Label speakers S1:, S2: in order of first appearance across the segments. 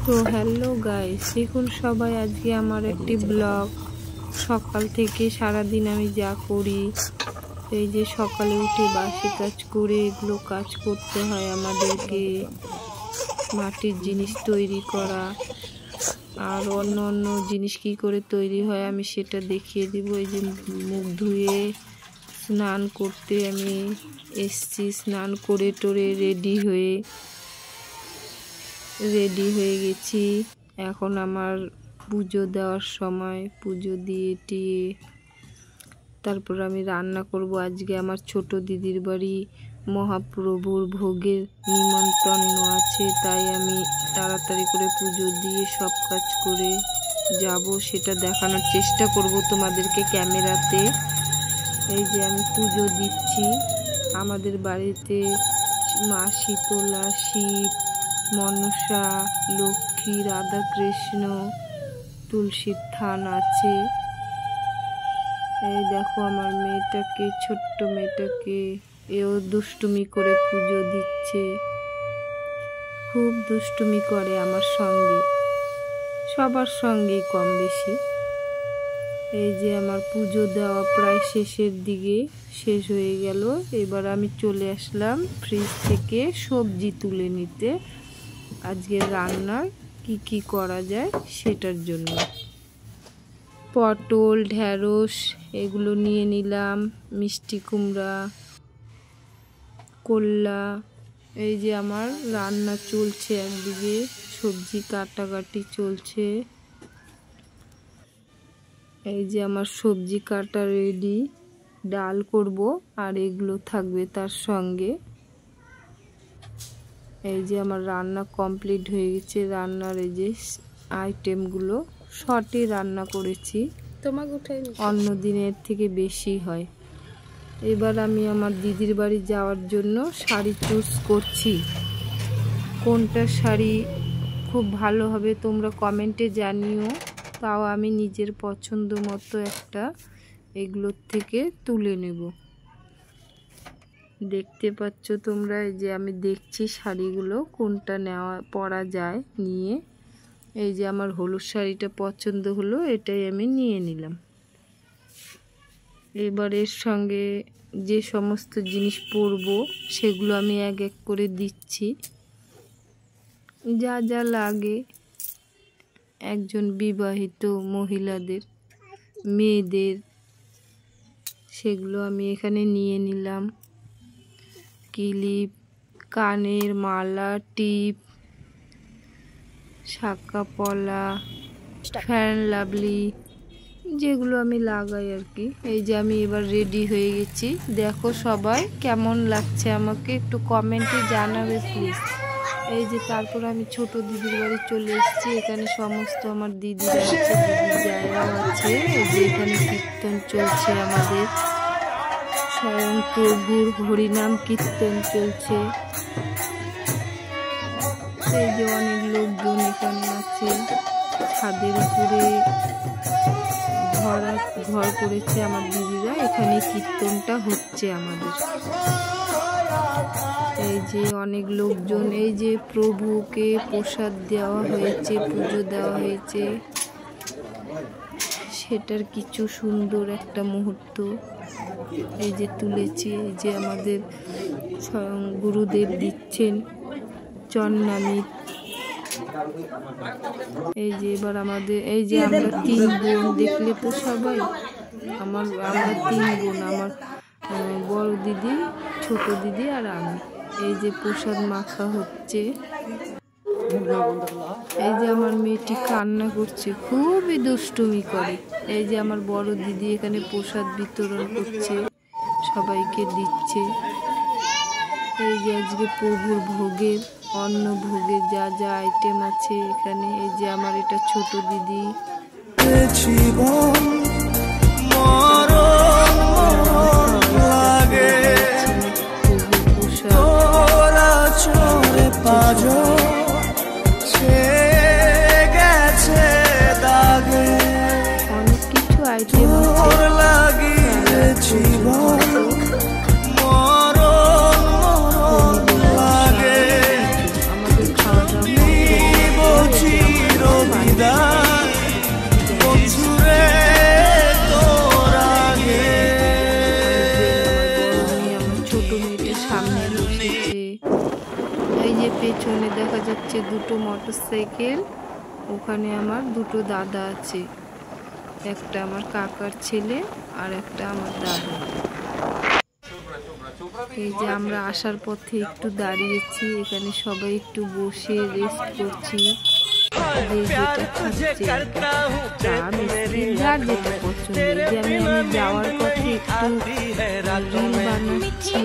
S1: তো hello guys, দেখুন সবাই, আজকে আমার একটি ব্লগ। সকাল থেকে সারাদিন আমি যা করি, এই যে সকালে উঠে বাসি কাজ করে এগুলো কাজ করতে হয় আমাদেরকে, মাটির জিনিস তৈরি করা আর অন্য অন্য জিনিস কি করে তৈরি হয় আমি সেটা দেখিয়ে দিব। এই যে মুখ ধুয়ে স্নান করতে আমি এসছি, স্নান করে টোরে রেডি হয়ে গেছি। এখন আমার পুজো দেওয়ার সময়, পুজো দিয়ে টিয়ে তারপর আমি রান্না করব। আজকে আমার ছোট দিদির বাড়ি মহাপ্রভুর ভোগের নিমন্ত্রণ আছে, তাই আমি তাড়াতাড়ি করে পুজো দিয়ে সব কাজ করে যাব, সেটা দেখানোর চেষ্টা করব তোমাদেরকে ক্যামেরাতে। এই যে আমি পুজো দিচ্ছি। আমাদের বাড়িতে মা শীতলা, শিব, মনসা, লক্ষ্মী, রাধা কৃষ্ণ, তুলসীর থান আছে। এই দেখো আমার মেয়েটাকে, ছোট্ট মেয়েটাকে, এও দুষ্টুমি করে পুজো দিচ্ছে, খুব দুষ্টুমি করে আমার সঙ্গে, সবার সঙ্গেই কম বেশি। এই যে আমার পুজো দেওয়া প্রায় শেষের দিকে, শেষ হয়ে গেল। এবার আমি চলে আসলাম ফ্রিজ থেকে সবজি তুলে নিতে, আজকে রান্নার কি করা যায় সেটার জন্য। পটল, ঢেঁড়স এগুলো নিয়ে নিলাম, মিষ্টি কুমড়া, করলা। এই যে আমার রান্না চলছে, একদিকে সবজি কাটাকাটি চলছে। এই যে আমার সবজি কাটা রেডি, ডাল করব আর এগুলো থাকবে তার সঙ্গে। এই যে আমার রান্না কমপ্লিট হয়ে গেছে। রান্নার এই যে আইটেমগুলো শর্টে রান্না করেছি, অন্য দিনের থেকে বেশি হয়। এবার আমি আমার দিদির বাড়ি যাওয়ার জন্য শাড়ি চুজ করছি। কোনটা শাড়ি খুব ভালো হবে তোমরা কমেন্টে জানিও, তাও আমি নিজের পছন্দ মতো একটা এগুলোর থেকে তুলে নেব। দেখতে পাচ্ছ তোমরা, এই যে আমি দেখছি শাড়িগুলো কোনটা পরা যায় নিয়ে। এই যে আমার হলুদ শাড়িটা পছন্দ হলো, এটাই আমি নিয়ে নিলাম। এবার এর সঙ্গে যে সমস্ত জিনিস পরবো সেগুলো আমি এক এক করে দিচ্ছি, যা যা লাগে একজন বিবাহিত মহিলাদের, মেয়েদের, সেগুলো আমি এখানে নিয়ে নিলাম। ক্লিপ, কানের মালা, টিপ, শাঁকা পলা, ফ্যান লাভলি, যেগুলো আমি লাগাই আর কি। এই যে আমি এবার রেডি হয়ে গেছি। দেখো সবাই কেমন লাগছে আমাকে একটু কমেন্টে জানাবে প্লিজ। এই যে তারপর আমি ছোট দিদির বাড়ি চলে এসেছি। এখানে সমস্ত আমার দিদিরা আছে, দিদির জায়গাও আছে। এই যে এখানে কীর্তন চলছে, আমাদের স্বয়ং প্রভুর হরিনাম কীর্তন চলছে। এই যে অনেক লোকজন এখানে আছে। ছাদের উপরে ঘর করেছে আমার দিদিরা, এখানে কীর্তনটা হচ্ছে আমাদের। এই যে অনেক লোকজন, এই যে প্রভুকে প্রসাদ দেওয়া হয়েছে, পুজো দেওয়া হয়েছে, সেটার কিছু সুন্দর একটা মুহূর্ত এই যে তুলেছি। এই যে আমাদের স্বয়ং গুরুদেব দিচ্ছেন চন্নামিত। এই যে এবার আমাদের, এই যে আমরা 3 বোন, দেখলে তো সবাই, আমরা 3 বোন, আমার বড় দিদি, ছোট দিদি আর আমি। এই যে প্রসাদ মাখা হচ্ছে। এই যে আমার মেয়েটি কান্না করছে, খুবই দুষ্টুমি করে। এই যে আমার বড় দিদি এখানে প্রসাদ বিতরণ করছে, সবাইকে দিচ্ছে। এই যে আজকে প্রভুর ভোগের, অন্ন ভোগের যা যা আইটেম আছে এখানে। এই যে আমার এটা ছোট দিদি। অনেক কিছু আইটেম আছে। আমাদের খাওয়া দাওয়া পিছনে দেখা যাচ্ছে দুটো মোটরসাইকেল। ওখানে আমার দুটো দাদা আছে, একটা আমার কাকার ছেলে আর একটা আমার দাদা। এই যে আমরা আসার পথে একটু দাঁড়িয়েছি, এখানে সবাই একটু বসে রেস্ট করছি, যে যেটা খাচ্ছে চা বিস্কিট যার যেটা পছন্দ। যে আমি যাওয়ার পথে একটু রিল বানাচ্ছি।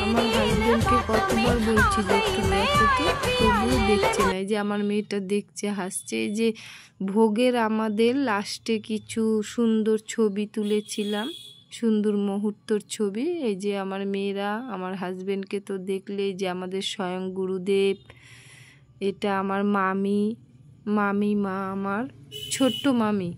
S1: আমার হাজবেন্ডকে কতবার বলছি যে একটু দেখো তো, তবুও দেখছে না। এই যে আমার মেয়েটা দেখছে, হাসছে। এই যে ভোগের আমাদের লাস্টে কিছু সুন্দর ছবি তুলেছিলাম, সুন্দর মুহূর্তর ছবি। এই যে আমার মেয়েরা, আমার হাজবেন্ডকে তো দেখলে, যে আমাদের স্বয়ং গুরুদেব, এটা আমার মামি মা, আমার ছোট্ট মামি।